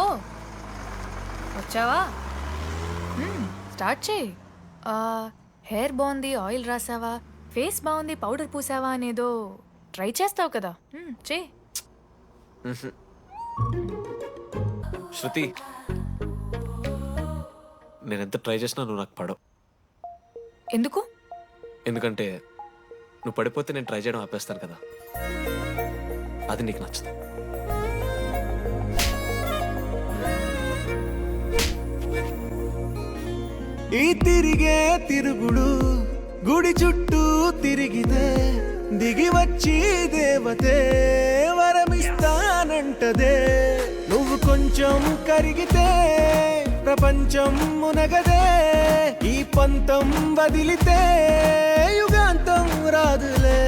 ఓ వచ్చావా? స్టార్ట్ చేయి. హెయిర్ బాగుంది, ఆయిల్ రాసావా, ఫేస్ బాగుంది, పౌడర్ పూసావా అనేదో ట్రై చేస్తావు కదా. చేయి. శృతి, నేను ఎంత ట్రై చేసినా నువ్వు నాకు పడవు. ఎందుకు? ఎందుకంటే నువ్వు పడిపోతే నేను ట్రై చేయడం ఆపేస్తాను కదా, అది నీకు నచ్చదు. ఈ తిరిగే తిరుగుడు గుడి చుట్టూ తిరిగితే దిగి వచ్చి దేవతే వరమిస్తానంటదే. నువ్వు కొంచెం కరిగితే ప్రపంచం మునగదే. ఈ పంతం వదిలితే యుగాంతం రాదులే.